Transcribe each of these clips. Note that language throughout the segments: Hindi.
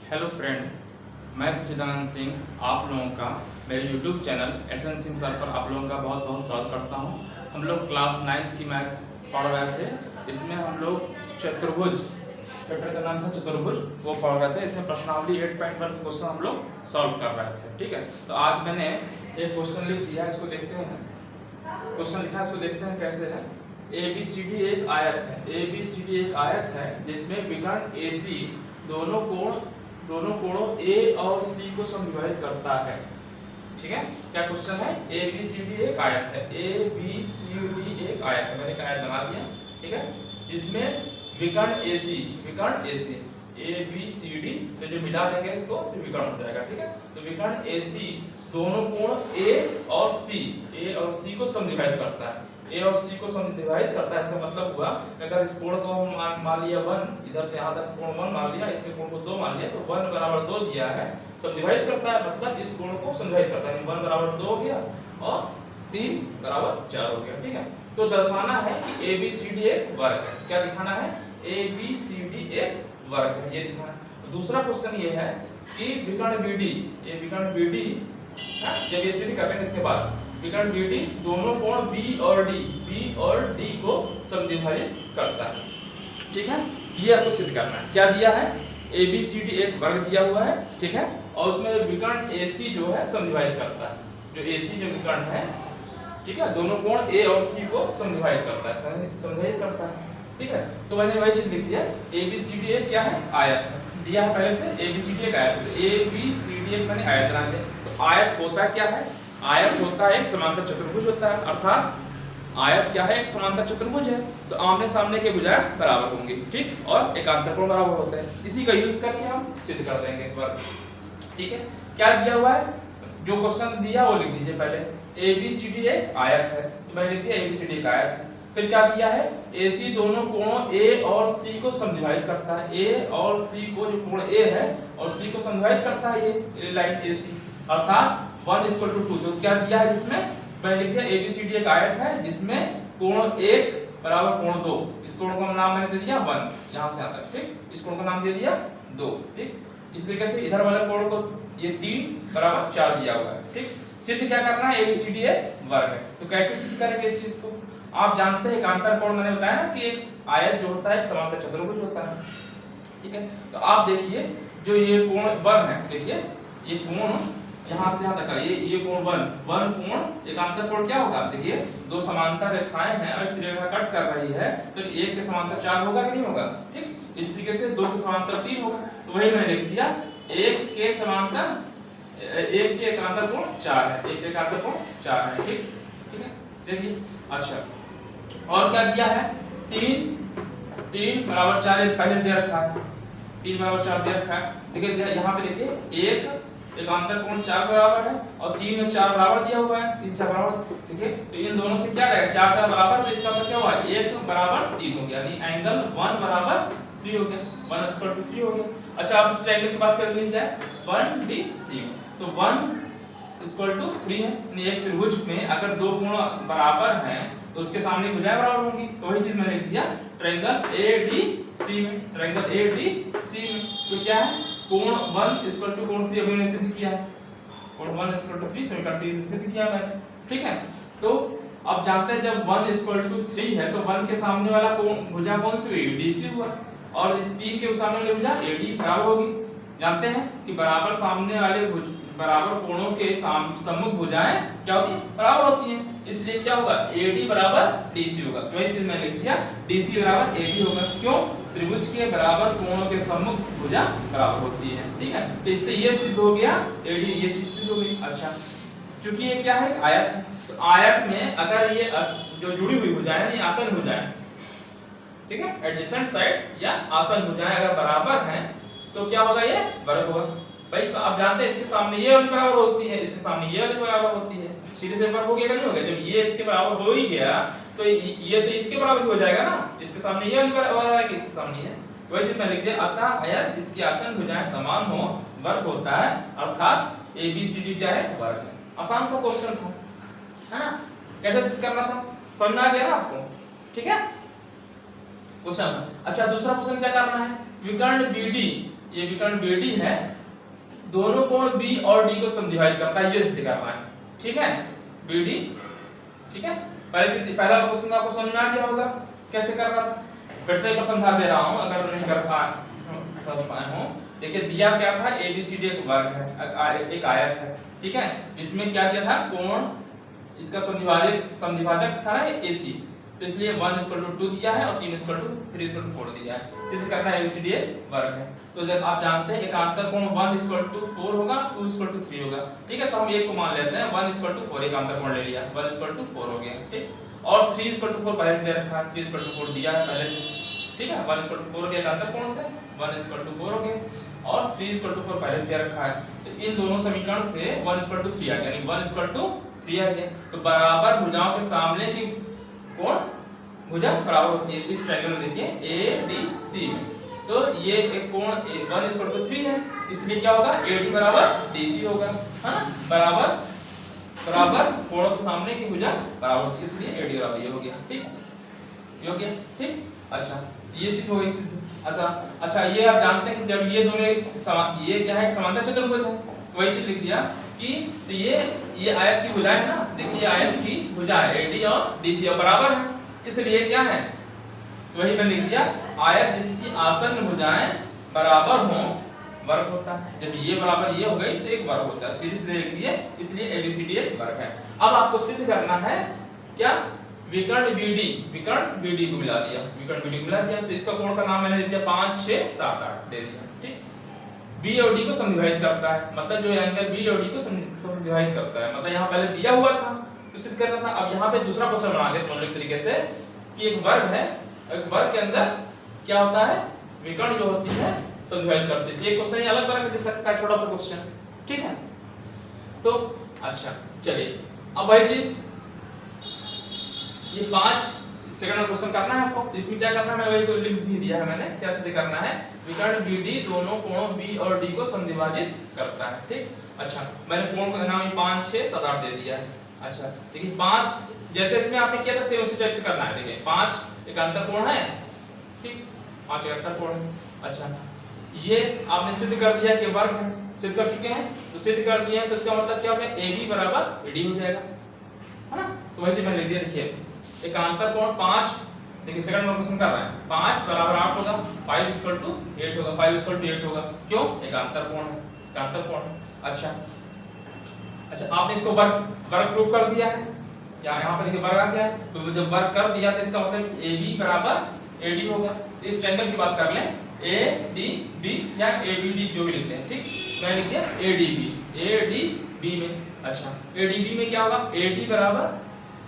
हेलो फ्रेंड, मैं सचिदानंद सिंह आप लोगों का मेरे YouTube channel SN Singh sir पर आप लोगों का बहुत बहुत स्वागत करता हूं। हम लोग क्लास 9th की मैथ पढ़ रहे थे। इसमें हम लोग चतुर्भुज, चैप्टर का नाम था चतुर्भुज, वो पढ़ रहे थे। इसमें प्रश्नावली 8.1 के क्वेश्चन हम लोग सॉल्व कर रहे थे। ठीक है, तो आज मैंने एक क्वेश्चन लिख दिया, इसको देखते हैं। क्वेश्चन लिखा है, इसको देखते हैं कैसे है। ABCD एक आयत है, ABCD एक आयत है जिसमें विकर्ण AC दोनों कोणों A और C को समविभाजित करता है। ठीक है, क्या क्वेश्चन है? ABCD एक आयत है, ABCD एक आयत है, मैंने एक आयत बना दिया। ठीक है, जिसमें विकर्ण AC ABCD तो जो मिला देंगे इसको तो विकर्ण हो जाएगा। ठीक है, तो विकर्ण AC दोनों कोण A और C को समविभाजित करता है। A और C को समविभाजित करता है, इसका मतलब हुआ अगर इस कोण को मान लिया 1, इधर से यहाँ तक कोण 1 मान लिया, इसके कोण को 2 मान लिया, तो 1 बराबर 2 दिया है, समविभाजित करता है, मतलब इस कोण को समविभाजित करता है। 1 बराबर 2 हो गया और 3 बराबर 4 हो गया। ठीक है, तो दर्शाना है कि ABCD एक वर्ग है। क्या दिखाना है? ABCD एक वर्ग है, ये दिखाना है। दूसरा क्वेश्चन ये है कि विकर्ण BD जब ACD करेंगे इसके बाद विकर्ण BD दोनों कोण B और D को समद्विभाजित करता है। ठीक है, ये आपको सिद्ध करना है। क्या दिया है? ABCD एक वर्ग दिया हुआ है। ठीक है, और उसमें विकर्ण AC जो है समद्विभाजित करता है। जो AC जो विकर्ण है, ठीक है, दोनों कोण A और C को समद्विभाजित करता है, समद्विभाजित करता है। ठीक है, तो मैंने वही चीज लिख दिया। ABCD एक क्या है? आयत है, दिया है पहले से। ABCD एक आयत है, ABCD एक मैंने आयत बना दिया। तो आयत होता क्या है? आयत होता है एक समांतर चतुर्भुज होता है, अर्थात आयत क्या है? एक समांतर चतुर्भुज है, तो आमने सामने के भुजाएं बराबर होंगी। ठीक, और एकांतर कोण बराबर होते हैं। इसी का यूज करके हम सिद्ध कर देंगे एक बार। ठीक है, क्या दिया हुआ है? जो क्वेश्चन दिया वो लिख दीजिए पहले। ABCD एक आयत है, तो मैंने लिख दिया ABCD एक आयत है। फिर क्या दिया है? AC दोनों कोणों A और C को समद्विभाजित करता है। A और C को, जो कोण A है और C को समद्विभाजित करता है ये लाइन AC, अर्थात 1:2। तो क्या दिया है इसमें? मैंने लिख दिया ABCD एक आयत है जिसमें कोण 1 बराबर कोण 2, इस कोण का नाम मैंने दे दिया 1, यहां से यहां तक। ठीक, इस कोण का नाम दे दिया 2। ठीक, इस तरीके से इधर वाले कोण को ये 3 बराबर 4 दिया हुआ है। ठीक, सिद्ध क्या करना है? ABCD एक वर्ग है। तो कैसे सिद्ध करेंगे इस चीज को? आप जानते हैं एकांतर कोण, मैंने बताया ना कि एक आयत जो होता है एक समांतर चतुर्भुज होता है। ठीक है, तो आप देखिए जो ये कोण 1 है, देखिए ये कोण यहां से यहां तक है, ये कोण 1 कोण एकांतर कोण क्या होगा? देखिए दो समांतर रेखाएं हैं और एक रेखा कट कर रही है, तो एक के समांतर 4 होगा कि नहीं होगा? ठीक, इस तरीके से 2 के समांतर 3 होगा। तो वही मैंने लिख दिया, एक के समांतर, एक के एकांतर कोण 4 है, एक के एकांतर कोण 4 है। ठीक, ठीक है, देखिए। अच्छा, और क्या दिया है? 3 बराबर 4 पहले से दे रखा है, 3 बराबर 4 दे रखा है। देखिए यहाँ पे देखिए एक एकांतर कोण 4 बराबर है और 3 में 4 बराबर दिया हुआ है, 3 4 बराबर। देखिए तो इन दोनों से क्या रहेगा? 4 4 बराबर, तो इसका मतलब क्या हुआ? 1 बराबर 3 हो गया, यानी एंगल 1 बराबर 3 हो गया, 1/3 हो गया। अच्छा, अब इस एंगल की बात कर ली जाए 1BC, तो 1/3 है, यानी एक त्रिभुज में अगर दो कोण बराबर हैं तो उसके सामने भुजाएं बराबर होंगी। तो वही चीज मैंने लिख दिया ट्रायंगल ADC में, ट्रायंगल ADC में। तो क्या है? कोण 1 कोण 3 अभी मैंने सिद्ध किया है, कोण 1 3 समीकरण 3 से सिद्ध किया मैंने। ठीक है, तो अब जानते हैं जब 1 है तो 1 के सामने वाला कोण भुजा कौन सी हुई? DC हुआ, और इस 3 के सामने वाली भुजा AD बराबर होगी। जानते हैं कि बराबर कोणों के सम्मुख भुजाएं क्या होती है? बराबर होती हैं, इसलिए क्या होगा? AD बराबर DC होगा। तो वही चीज मैं लिख दिया, DC बराबर AD होगा। क्यों? त्रिभुज के बराबर कोणों के सम्मुख भुजा बराबर होती है। ठीक है, तो इससे ये सिद्ध हो गया AD, ये चीज सिद्ध हो गई। अच्छा, क्योंकि ये क्या है? आयत है, तो आयत में अगर ये जो जुड़ी हुई भुजाएं यानी आसन भुजाएं, ठीक है, एडजेसेंट साइड या आसन भुजाएं अगर बराबर हैं तो क्या होगा? ये वर्ग होगा। भाई आप जानते हैं इसके सामने ये वाली बराबर होती है, इसके सामने ये वाली बराबर होती है, सीधे से वर्ग हो गया कि नहीं हो गया? जब ये इसके बराबर हो ही गया तो ये तो इसके बराबर भी हो जाएगा ना, इसके सामने ये वाली बराबर आएगी, इसके सामने है। तो वैसे मैं लिख दिया, अतः आयत जिसकी आसन भुजाएं समान हो वर्ग होता है, अर्थात ABCD क्या है? वर्ग है। आसान सा क्वेश्चन था, है ना? कैसे सिद्ध करना था, समझ आ गया ना आपको? ठीक है, क्वेश्चन। अच्छा, दूसरा क्वेश्चन क्या करना है? विकर्ण BD ये विकर्ण BD है, दोनों कोण B और D को समद्विभाजित करता है, ये सिद्ध करना है। ठीक है, BD, ठीक है। पहला क्वेश्चन आपको समझ में आ गया होगा कैसे करना था। फिर से एक बार समझा दे रहा हूं अगर नहीं कर पाए हो। देखिए दिया क्या था, ABCD एक वर्ग है, एक आयत है, ठीक है, जिसमें क्या दिया था, कोण इसका समद्विभाजक था ना AC, तो इसलिए 1:2 दिया है और 3:3:4 दिया है। सिद्ध करना है ABCD वर्ग है। तो जब आप जानते हैं एकांतर कोण 1:4 होगा, 2:3 होगा, ठीक है। तो हम एक को मान लेते हैं 1:4, एकांतर कोण ले लिया, 1:4 हो गया, ठीक। और 3:4 पहले से दे रखा है, 3:4 दिया है पहले से, ठीक है। 1:4 के एकांतर कोण से 1:4 हो गया और 3:4 पहले से दे रखा है, तो इन दोनों समीकरण से 1:3 आ गया, यानी 1:3 आ गया। तो बराबर भुजाओं के सामने की कोण भुजा बराबर होती है। इस ट्रायंगल में देखिए ADC में, तो ये एक कोण 1:3 है, इसलिए क्या होगा, AD बराबर DC होगा, है ना। बराबर कोणों के सामने की भुजा बराबर, इसलिए AD बराबर ये हो गया, ठीक, ये हो गया, ठीक। अच्छा, ये चीज हो गई सिद्ध। अच्छा, ये आप जानते हैं कि जब ये दोनों ये क्या है, समांतर चतुर्भुज है, वही चीज लिख दिया कि तो ये आयत की भुजा है ना, देखिए ये आयत की भुजा है AD और DC और बराबर है, इसलिए क्या है, वही मैं लिख दिया, आयत जिसकी आसन्न भुजाएं बराबर हों वर्ग होता है। जब ये बराबर ये हो गई तो एक वर्ग होता है, सीधे सीधे लिख दिए, इसलिए ABCD एक वर्ग है। अब आपको सिद्ध करना है क्या, विकर्ण BD को मिला दिया, तो इसका कोण का नाम मैंने दे दिया 5, 6, 7, 8 दे दिया, ठीक। B और D को समद्विभाजित करता है, मतलब जो एंगल B और D को समद्विभाजित करता है, मतलब यहाँ पहले दिया हुआ था तो सिद्ध करना था। अब यहाँ पे दूसरा क्वेश्चन बना के मौलिक तरीके से कि एक वर्ग है, एक वर्ग के अंदर क्या होता है, विकर्ण जो होती है समद्विभाजित करते हैं। एक क्वेश्चन अलग बना के दे सकता है, छोटा सा क्वेश्चन, ठीक है। तो अच्छा चलिए, अब वही चीज ये 5 सेकंड क्वेश्चन करना है आपको, तो इसमें क्या करना है, मैं वही को लिख भी दिया है मैंने, क्या सिद्ध करना है, विकर्ण BD दोनों कोणों B और D को समद्विभाजित करता है, ठीक। अच्छा, मैंने कोण का नाम 5, 6, 7, 8 दे दिया है। अच्छा, देखिए 5 जैसे इसमें आपने किया था सेम उसी टाइप से करना है। देखिए 5 एकांतर कोण है, ठीक, 5 एकांतर कोण है। अच्छा, ये आपने सिद्ध कर दिया कि वर्ग है, सिद्ध कर चुके हैं, तो सिद्ध कर दिया है तो इसका मतलब क्या हो गया, AB बराबर AD हो जाएगा, है ना। तो वैसे मैंने लिख दिया, देखिए एकांतर कोण 5, देखिए सेकंड क्वेश्चन कर रहे हैं, 5 बराबर 8 होगा, 5 8 होगा, 5 8 होगा, क्यों, एकांतर कोण है, एकांतर कोण है। अच्छा, आपने इसको वर्ग प्रूव कर दिया है, यहाँ पर देखिए वर्ग आ गया है, तो जब वर्ग कर दिया तो इसका मतलब AB बराबर AD होगा। तो इस ट्रायंगल की बात कर लें, ADB या ABD जो भी लिखते हैं, ठीक, मैं लिख दिया ADB में। अच्छा, ADB में क्या होगा, AD बराबर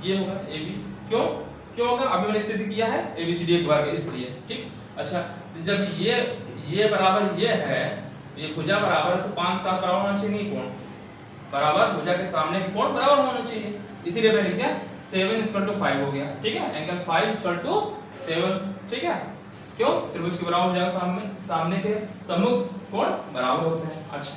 ये होगा AB, क्यों होगा, अभी मैंने सिद्ध किया है ABCD एक वर्ग है इसलिए, ठीक। अच्छा, जब ये बराबर ये है, ये भुजा बराबर है, तो 5, 7 बराबर होना चाहिए, नहीं कोण बराबर, भुजा के सामने की कोण बराबर होना चाहिए, इसीलिए मैंने लिख दिया 7:5 हो गया, ठीक है, एंगल 5:7, ठीक है। क्यों, त्रिभुज के बराबर भुजा सामने के सम्मुख कोण बराबर होते हैं। अच्छा,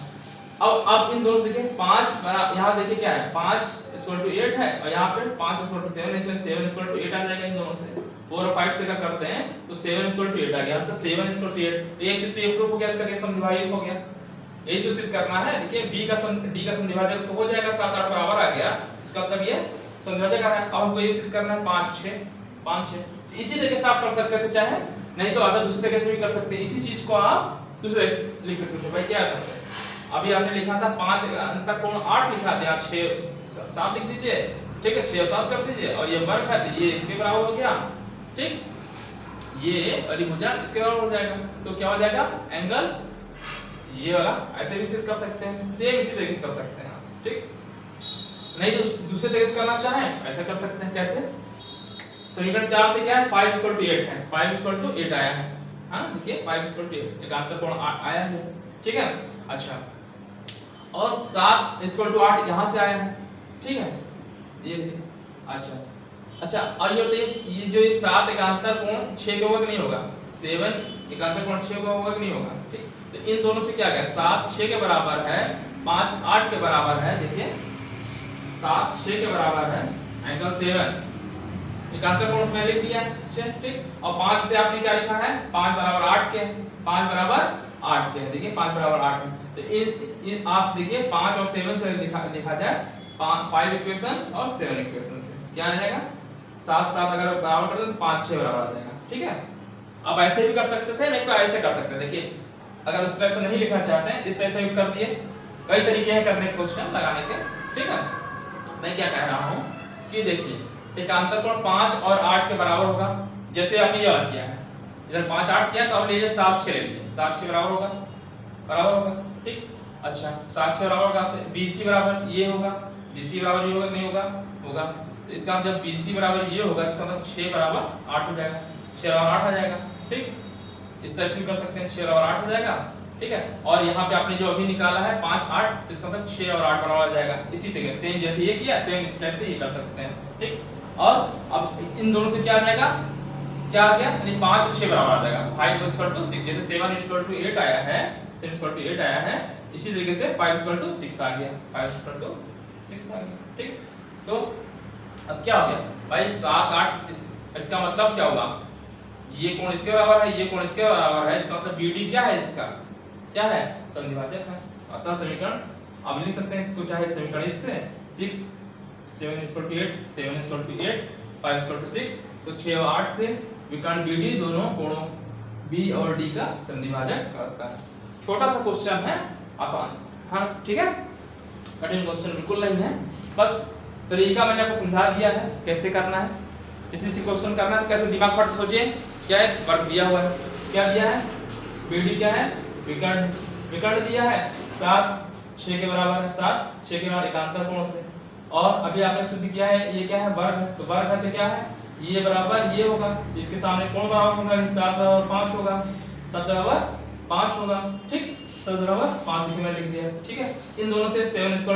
अब इन दोनों से देखिए 5 यहाँ देखिए क्या है, 5:8 है और यहाँ पे 5:7, इसलिए 7:8 आ जाएगा इन दोनों से। 4 और 5 से क्या करते हैं तो 7:8 आ गया, तो 7:8, तो एक चित्त ये प्रूफ हो गया, इसका क्या समद्विभाजक हो गया, यही तो सिद्ध करना है। देखिए D का समद्विभाजक तो हो जाएगा, 7, 8 बराबर आ गया, इसका मतलब ये समद्विभाजक आ रहा है। अब हमको ये सिद्ध करना है 5, 6, तो इसी तरीके से आप कर सकते थे, चाहे नहीं तो आधा दूसरे तरीके से भी कर सकते हैं, इसी चीज को आप दूसरे लिख सकते थे। भाई क्या करते हैं, अभी आपने लिखा था 5 अंतर कोण 8 लिखा था, 6, 7 लिख दीजिए, ठीक है, 6 और 7 कर दीजिए, और ये वर्ग है तो ये इसके बराबर हो गया, ठीक, ये वाली भुजा इसके बराबर हो जाएगा, तो क्या हो जाएगा, एंगल ये वाला ऐसे भी सिद्ध कर सकते हैं, सेम इसी तरीके से कर सकते हैं, ठीक। नहीं तो दूसरे तरीके से करना चाहें ऐसा कर सकते हैं, कैसे, समीकरण 4 पे क्या है, 5:8 है, 5:8 आया है, हाँ देखिए 5:8 एकांतर कोण आया है, ठीक है। अच्छा, और 7:8 यहाँ से आया है, ठीक है, ये अच्छा, और ये जो 7 एकांतर कोण 6 के होगा कि नहीं होगा, 7 एकांतर कोण 6 का होगा कि नहीं होगा, ठीक। तो इन दोनों से क्या गया, 7 6 के बराबर है, 5 8 के बराबर है, देखिए 7 6 के बराबर है, एंगल 7 एकांतर कोण में लिख दिया है, ठीक। और 5 से आपने क्या लिखा है, 5 बराबर 8 के, 5 बराबर 8 के हैं। देखिए 5 बराबर 8 है। तो इन आप देखिए 5 और 7 से लिखा जाए 5 इक्वेशन और 7 इक्वेशन से क्या आ जाएगा 7 7 अगर बराबर कर दो तो 5 6 बराबर आ जाएगा। ठीक है, अब ऐसे भी कर सकते थे, नहीं तो ऐसे कर सकते थे। देखिए अगर उस टाइप से नहीं लिखना चाहते हैं इस टाइप से भी कर दिए। कई तरीके हैं करने के क्वेश्चन लगाने के। ठीक है, मैं क्या कह रहा हूँ कि देखिए एकांतर कोण 5 और 8 के बराबर होगा। जैसे आपने यह किया है, इधर 5 8 किया तो अब लीजिए 7 6 ले लीजिए, 7 6 बराबर होगा, बराबर होगा। ठीक, अच्छा 7 6 बराबर होगा तो BC बराबर ये होगा, BC बराबर ये होगा नहीं होगा, होगा। तो इसका जब BC बराबर ये होगा इसका मतलब 6 बराबर 8 हो जाएगा, 6 बराबर 8 आ जाएगा। ठीक, इस तरह से कर सकते हैं, 6 और 8 हो जाएगा। ठीक है, और यहाँ पे आपने जो अभी निकाला है 5 8 तो इसका मतलब 6 और 8 बराबर आ जाएगा। इसी तरीके सेम जैसे ये किया सेम इस टाइप से ये कर सकते हैं। ठीक, और अब इन दोनों से क्या आ जाएगा, क्या आ गया यानी 5 और 6 बराबर आ जाएगा। 5 = 6 जैसे 7 = 8 आया है, 7 = 8 आया है, इसी तरीके से 5 = 6 आ गया, 5 = 6 आ गया। ठीक, तो अब क्या हो गया भाई 7 8 इसका मतलब क्या होगा, ये कोण इसके बराबर है, ये कोण इसके बराबर है, इसका मतलब BD क्या है, इसका क्या है संधिभाजक है। अतः समीकरण अब लिख सकते हैं इसको, चाहे समीकरण इससे 6 7 = 8 7 = 8 5 = 6 तो 6 और 8 से विकर्ण BD दोनों कोणों B और D का संधिभाजक करता है। छोटा सा क्वेश्चन है, आसान। हाँ ठीक है, कठिन क्वेश्चन बिल्कुल नहीं है, बस तरीका मैंने आपको समझा दिया है कैसे करना है। इसी क्वेश्चन करना है तो कैसे दिमाग फट सोचिए। क्या है, वर्ग दिया हुआ है, क्या दिया है BD क्या है विकर्ण, विकर्ण दिया है 7 6 के बराबर है, 7 6 के बराबर एकांतर कोण से। और अभी आपने सिद्ध किया है ये क्या है वर्ग है, तो वर्ग है तो क्या है ये बराबर ये होगा, इसके सामने कोण बराबर होगा 7 बराबर 5 होगा, 7 बराबर 5 होगा। ठीक, 7 बराबर 5 लिख मैं लिख दिया। ठीक है, इन दोनों से 7 =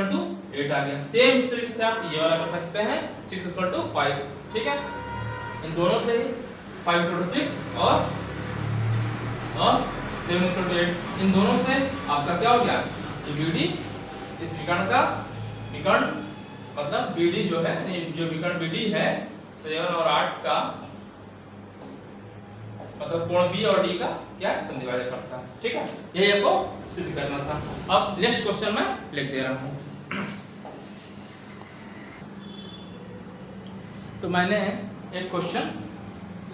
8 आ गया। सेम इस तरीके से आप ये वाला कर सकते हैं 6 = 5। ठीक है, इन दोनों से 5 = 6 और 7 = 8 इन दोनों से आपका क्या हो गया BD, इस विकर्ण का विकर्ण मतलब BD जो है जो विकर्ण BD है 7 और 8 का मतलब कोण B और D का क्या संधिभाजक करता है। ठीक है, यही आपको सिद्ध करना था। अब नेक्स्ट क्वेश्चन में लिख दे रहा हूं। तो मैंने एक क्वेश्चन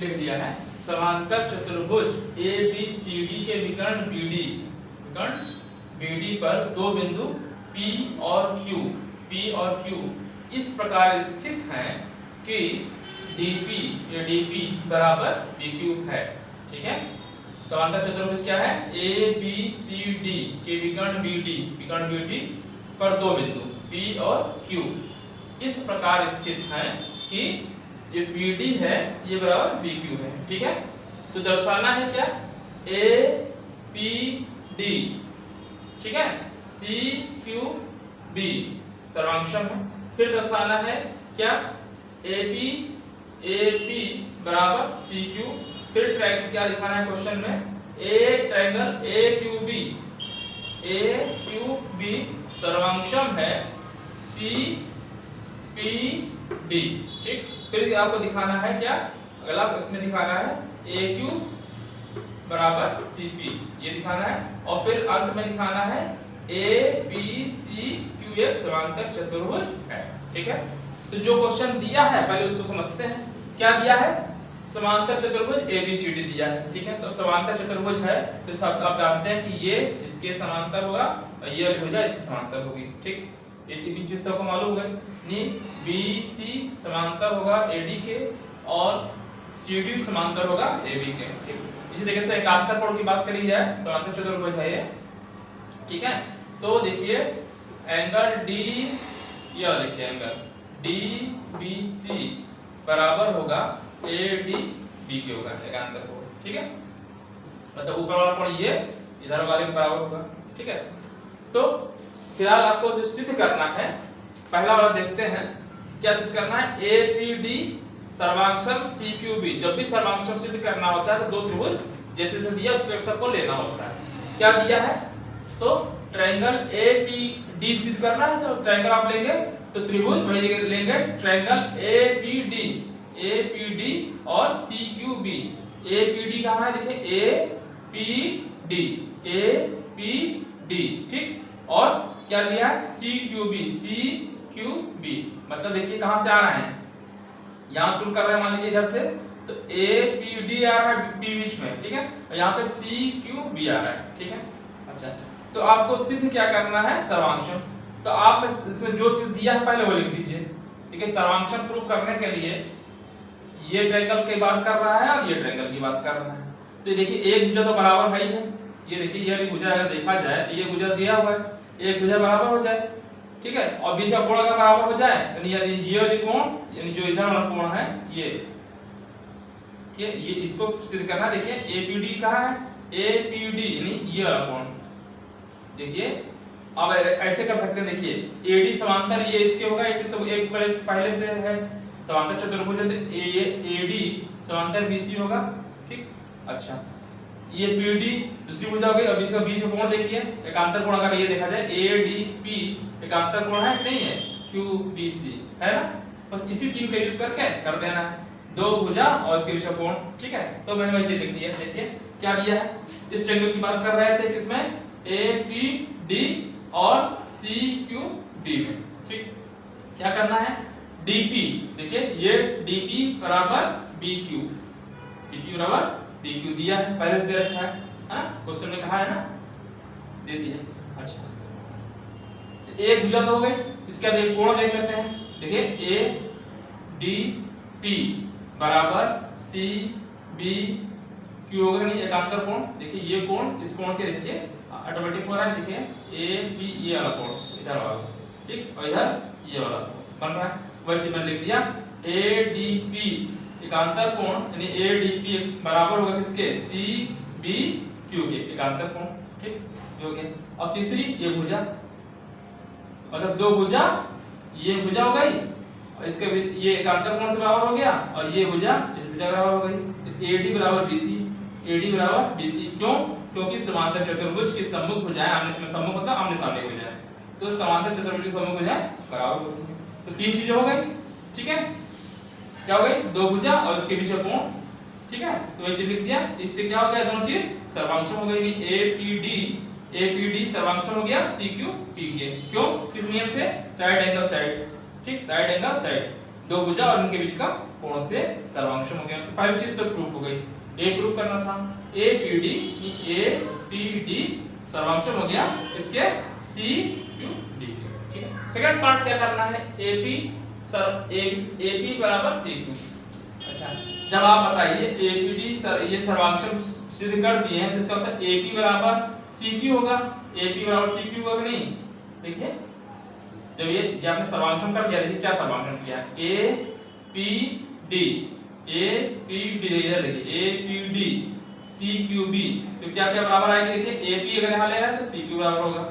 लिख दिया है, समांतर चतुर्भुज ABCD के विकर्ण BD पर दो बिंदु P और Q इस प्रकार स्थित हैं कि DP बराबर PQ है। ठीक है, समांतर चतुर्भुज क्या है ABCD के विकर्ण BD पर दो बिंदु P और Q इस प्रकार स्थित हैं कि ये BD है ये बराबर BQ है। ठीक है, तो दर्शाना है क्या APD, ठीक है, CQB सर्वांशम है। फिर दर्शाना है क्या AP बराबर CQ। फिर ट्रायंगल क्या दिखाना है क्वेश्चन में ट्रायंगल AQB सर्वांशम है CPD। ठीक, फिर आपको दिखाना है क्या अगला इसमें दिखाना है AQ बराबर CP ये दिखाना है, और फिर अंत में दिखाना है ABCQ एक समांतर चतुर्भुज है। ठीक है, तो जो क्वेश्चन दिया है पहले उसको समझते हैं। क्या दिया है समांतर चतुर्भुज ABCD दिया है। ठीक है, तो समांतर चतुर्भुज है तो सब आप जानते हैं कि ये इसके समांतर होगा और ये भुजा इसके समांतर होगी। ठीक, एक चीज तो आपको मालूम है नहीं BC समांतर होगा AD के और CD समांतर होगा AB के। ठीक, इसी तरीके से एकांतर कोण की बात करी जाए समांतर चतुर्भुज है ये। ठीक है, तो देखिए एंगल D ये देखिए एंगल DBC बराबर होगा ADB के होगा एकांतर कोण। ठीक है, मतलब ऊपर वाला कोण ये इधर वाले के बराबर होगा। ठीक है, तो फिलहाल आपको जो सिद्ध करना है पहला वाला देखते हैं। क्या सिद्ध करना है APD सर्वांशम CQB। जब भी सर्वांशम सिद्ध करना होता है तो दो त्रिभुज जैसे से दिया उस तरह सबको लेना होता है। क्या दिया है तो ट्रायंगल APD सिद्ध करना है, तो ट्रायंगल आप लेंगे तो त्रिभुज वही लेंगे ट्रायंगल APD और CQB। APD कहां है देखिए APD APD, ठीक। और क्या दिया है CQB, CQB मतलब देखिए कहां से आ रहा है, यहां शुरू कर रहे हैं मान लीजिए इधर से, तो APD आ रहा है B बीच में, ठीक है, और यहाँ पे CQB आ रहा है, ठीक है। अच्छा, तो आपको सिद्ध क्या करना है, सर्वांशम। तो आप इसमें जो चीज दिया है पहले वो लिख दीजिए, ठीक है। सर्वांशम प्रूव करने के लिए ये ट्रायंगल की बात कर रहा है और ये ट्रायंगल की बात कर रहा है, तो देखिए एक भुजा तो बराबर है ही है, ये देखिए ये भुजा अगर देखा जाए तो ये भुजा दिया हुआ है, एक भुजा बराबर हो जाए, ठीक है, और बीच का कोण अगर बराबर हो जाए यानी ये वाली कोण यानी जो इधर वाला कोण है ये इसको सिद्ध करना। देखिए APD कहाँ है, APD यानी ये वाला कोण, देखिए अब ऐसे कर सकते हैं, देखिए AD समांतर ये इसके होगा, ये चीज तो एक पहले से है समांतर चतुर्भुज है, तो ये AD समांतर BC होगा, ठीक। अच्छा, ये PD दूसरी भुजा हो गई, अब इसका बीच में कोण देखिए, एकांतर कोण अगर ये देखा जाए ADP एकांतर कोण है नहीं है, QBC है ना, तो इसी चीज का यूज करके कर देना है, दो भुजा और इसके बीच का कोण, ठीक है। तो मैंने वैसे लिख दिया, देखिए क्या दिया है, इस ट्रायंगल की बात कर रहे थे किसमें, APD और CQB में, ठीक। क्या करना है, DP, देखिए ये DP बराबर BQ, DP बराबर BQ दिया है, पहले से दे रखा है ना, क्वेश्चन में कहा है ना, दे दिया। अच्छा, तो एक भुजा तो हो गई, इसके बाद एक कोण देख लेते हैं, देखिए ADP बराबर CBQ होगा नहीं, एकांतर कोण, देखिए ये कोण इस कोण के देखिए ऑटोमेटिक हो रहा है, देखिए AB ये वाला कोण इधर वाला, ठीक, और इधर ये वाला बन रहा है, वही चीज मैंने लिख दिया, ADP एकांतर कोण यानी ADP बराबर होगा किसके, CBQ के एकांतर कोण, ठीक, हो गया। और तीसरी ये भुजा, मतलब दो भुजा, ये भुजा हो गई और इसके ये एकांतर कोण से बराबर हो गया, और ये भुजा इस भुजा के बराबर हो गई, तो AD बराबर BC, AD बराबर BC, क्यों, क्योंकि समांतर चतुर्भुज की सम्मुख भुजाएं आमने सम्मुख मतलब आमने सामने भुजाएं, तो समांतर चतुर्भुज की सम्मुख भुजाएं बराबर होती हैं। तो तीन चीजें हो गई, ठीक है, क्या हो गई, दो भुजा और इसके बीच का कोण, ठीक है, तो वही चीज लिख दिया, इससे क्या हो गया, दोनों चीज सर्वांशम हो गई, APD सर्वांशम हो गया CQP के, क्यों, किस नियम से, साइड एंगल साइड, ठीक, साइड एंगल साइड, दो भुजा और उनके बीच का कोण से सर्वांशम हो गया। तो पहली चीज तो प्रूफ हो गई, ए प्रूफ करना था, APD सर्वांशम हो गया इसके CQD के, ठीक है। सेकंड पार्ट क्या करना है, AP बराबर CQ। अच्छा, जब आप बताइए APD ये सर्वांशम सिद्ध कर दिए हैं, जिसका मतलब AP बराबर CQ होगा, AP बराबर CQ होगा नहीं, देखिए जब ये आपने सर्वांशम कर दिया, देखिए क्या सर्वांशम किया, APD इधर देखिए APD CQB, तो क्या क्या बराबर आएगा, देखिए AP अगर यहाँ ले रहा है तो CQ बराबर होगा,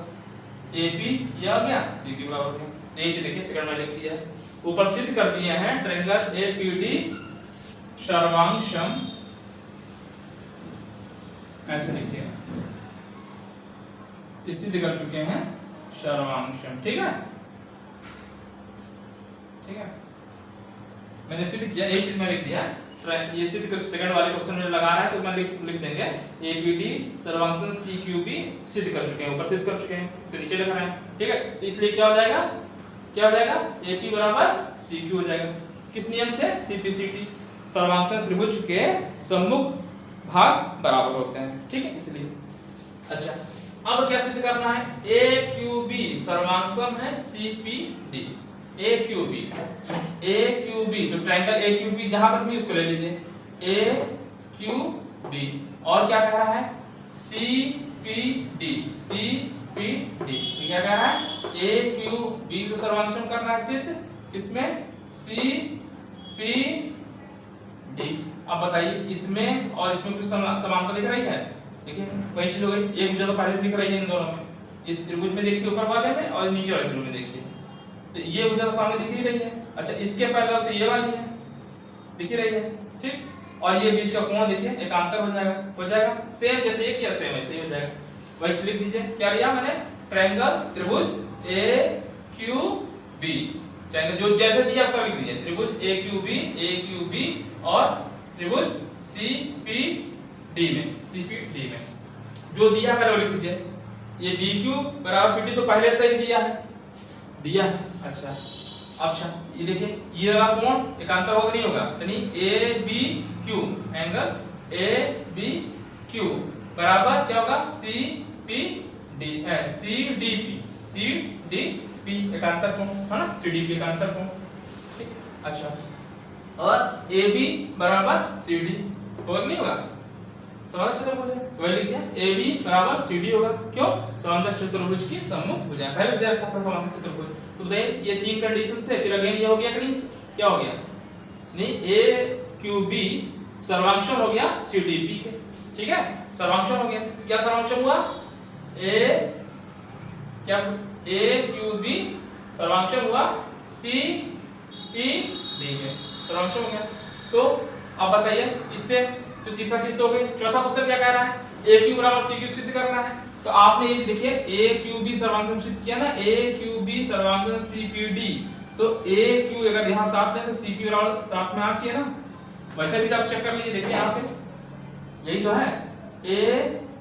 AP ये आ गया, CQ बराबर हो गया, ये चीज देखिए सेकंड में लिख दिया है, ऊपर सिद्ध कर दिए हैं ट्रायंगल APD सर्वांशम, ऐसे लिखिएगा, ये सिद्ध कर चुके हैं सर्वांशम, ठीक है, ठीक है, मैंने सिद्ध किया, एक चीज मैं लिख दिया, ये सिद्ध कर सेकंड वाले क्वेश्चन में लगा रहा है, तो मैं लिख देंगे APD सर्वांशम CQB सिद्ध कर चुके हैं, ऊपर सिद्ध कर चुके हैं, इससे नीचे लिख रहे हैं, ठीक है। तो इसलिए क्या हो जाएगा, क्या हो जाएगा, AP बराबर CQ हो जाएगा, किस नियम से, CPCT, सर्वांशम त्रिभुज के सम्मुख भाग बराबर होते हैं, ठीक है, इसलिए। अच्छा, अब क्या सिद्ध करना है, AQB सर्वांशम है CPD, AQB तो ट्रायंगल AQB जहां पर भी उसको ले लीजिए, AQB, और क्या कह रहा है, CPD, तो क्या कह रहा है, AQB को सर्वांशम करना है सिद्ध, किसमें, CPD। अब बताइए इसमें और इसमें कुछ समानता दिख रही है, देखिए वही चीज हो गई, एक भुजा तो पहले से दिख रही है इन दोनों में, इस त्रिभुज में देखिए ऊपर वाले में और नीचे वाले त्रिभुज में देखिए, तो ये भुजा तो सामने दिख ही रही है। अच्छा, इसके पहले तो ये वाली है, दिख ही रही है, ठीक, और ये बीच का कोण देखिए एकांतर हो जाएगा, सेम जैसे ये किया सेम ऐसे ही हो जाएगा, वही लिख दीजिए, क्या लिया मैंने, ट्रायंगल त्रिभुज AQB, ट्रायंगल जो जैसे दिया उसका लिख दीजिए, त्रिभुज AQB और त्रिभुज CPD में, जो दिया पहले वो लिख दीजिए। ये बी क्यूब बराबर पी डी तो पहले से ही दिया है। अच्छा ये देखिए ये वाला कोण एकांतर होगा नहीं होगा, यानी A B Q angle A B Q बराबर क्या होगा सी पी डी है, सी डी पी एकांतर कोण है ना, सी डी पी एकांतर कोण। अच्छा और ए बी बराबर सी डी होगा नहीं होगा, समांतर चतुर्भुज है वही लिख दिया। ए बी बराबर सी डी होगा, क्यों समांतर चतुर्भुज की सम्मुख भुजा पहले दिया था समांतर चतुर्भुज। तो बताइए ये तीन कंडीशन से फिर अगेन ये हो गया कंडीशन क्या हो गया, नहीं ए क्यू बी सर्वांशम हो गया सी डी पी के, ठीक है सर्वांशम हो गया। क्या सर्वांशम हुआ ए क्यू बी सर्वांशम हुआ सी पी डी के सर्वांशम हो गया। तो अब बताइए इससे तो तीसरा चीज तो हो गई। चौथा क्वेश्चन क्या कह रहा है, ए क्यू बराबर सी क्यू सिद्ध करना है। तो आपने ये देखिए ए क्यू बी सर्वांगम सिद्ध किया ना, ए क्यू बी सर्वांगम सी पी डी, तो ए क्यू अगर यहाँ साथ ले तो सी क्यू बराबर साथ में आ चाहिए ना, वैसे भी आप चेक कर लीजिए। देखिए यहाँ पे यही तो है ए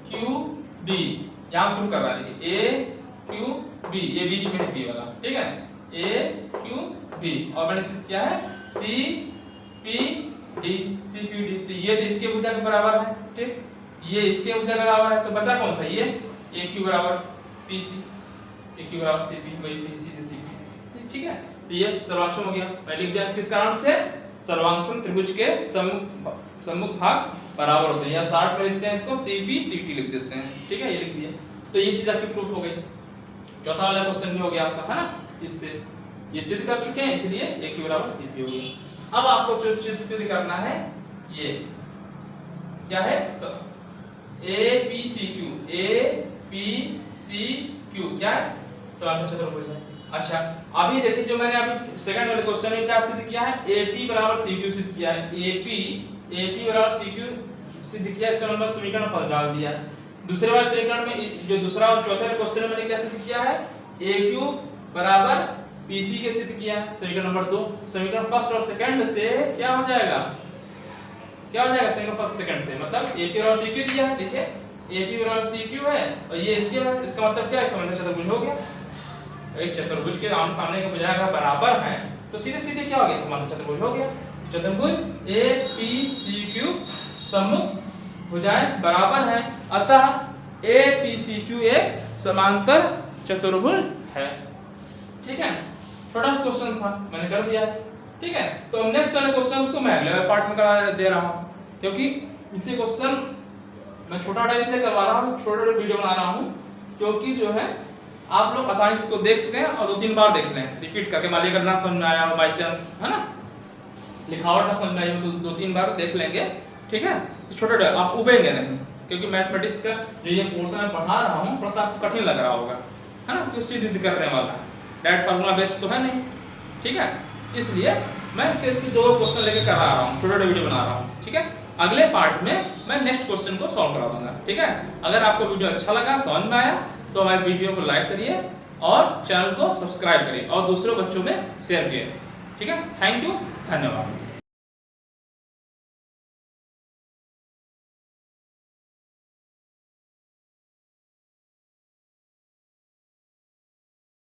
क्यू बी, यहाँ शुरू कर रहा है देखिए ए क्यू बी, ये बीच में है बी वाला, ठीक है ए क्यू बी और मैंने सिद्ध किया है C P D, C P D. तो ये तो इसके भुजा के बराबर है, ठीक ये इसके भुजा के बराबर है। तो बचा कौन सा ये ए क्यू बराबर पी सी, ए क्यू बराबर सी पी, वही पी सी सी पी, ठीक है। तो ये सर्वांशम हो गया। मैं लिख दिया किस कारण से, सर्वांशम त्रिभुज के सम्मुख भाग बराबर होते हैं, या 60 में लिखते हैं इसको सी पी सी टी लिख देते हैं, ठीक है ये लिख दिया। तो ये चीज आपकी प्रूफ हो गई। चौथा वाला क्वेश्चन भी हो गया आपका, है ना, इससे ये सिद्ध कर चुके हैं, इसलिए ए क्यू बराबर सी पी हो गया। अब आपको जो चीज सिद्ध करना है ये क्या है, A P C Q, A P C Q क्या है, समांतर चतुर्भुज है। अच्छा अभी देखिए जो मैंने अभी सेकंड वाले क्वेश्चन में क्या सिद्ध किया है, ए पी बराबर सी क्यू सिद्ध किया है। ए पी बराबर सी क्यू सिद्ध किया, इसका नंबर समीकरण फर्स्ट डाल दिया। दूसरे वाले समीकरण में जो दूसरा और चौथे वाले क्वेश्चन में मैंने क्या सिद्ध किया है, ए क्यू बराबर पीसी के सिद्ध किया समीकरण नंबर 2। समीकरण फर्स्ट और सेकंड से क्या हो जाएगा, समीकरण फर्स्ट सेकंड से, मतलब ए पी बराबर सी क्यू दिया है, देखिए ए पी बराबर सी क्यू है और ये इसके बराबर, इसका मतलब क्या है, समांतर चतुर्भुज हो गया। एक चतुर्भुज के आमने सामने के भुजाएं अगर बराबर हैं तो सीधे सीधे क्या हो गया, समांतर चतुर्भुज हो गया। चतुर्भुज ए पी सी क्यू सम्मुख भुजाएं बराबर हैं, अतः ए पी सी क्यू एक समांतर चतुर्भुज है, ठीक है। छोटा सा क्वेश्चन था, मैंने कर दिया है, ठीक है। तो अब नेक्स्ट वाले क्वेश्चंस को मैं अगले पार्ट में करा दे रहा हूं, क्योंकि इसी क्वेश्चन मैं छोटा इसलिए करवा रहा हूं, छोटे वीडियो बना रहा हूं, क्योंकि जो है आप लोग आसानी से इसको देख सकें और 2-3 बार देख लें रिपीट करके। मान लीजिए अगर ना समझ में आया हो बाई चांस, है ना, लिखावट ना समझ में आई हो तो 2-3 बार देख लेंगे, ठीक है। तो छोटे आप उबेंगे नहीं, क्योंकि मैथमेटिक्स का जो ये पोर्शन मैं पढ़ा रहा हूँ थोड़ा आपको कठिन लग रहा होगा, है ना, क्यों सिद्ध करने वाला है, डायरेक्ट फार्मूला बेस्ड तो है नहीं, ठीक है। इसलिए मैं इसके 2 क्वेश्चन लेके कर रहा हूँ, छोटा वीडियो बना रहा हूँ, ठीक है। अगले पार्ट में मैं नेक्स्ट क्वेश्चन को सॉल्व करा दूंगा, ठीक है। अगर आपको वीडियो अच्छा लगा, समझ में आया, तो हमारे वीडियो को लाइक करिए और चैनल को सब्सक्राइब करिए और दूसरे बच्चों में शेयर करिए, ठीक है। थैंक यू, धन्यवाद।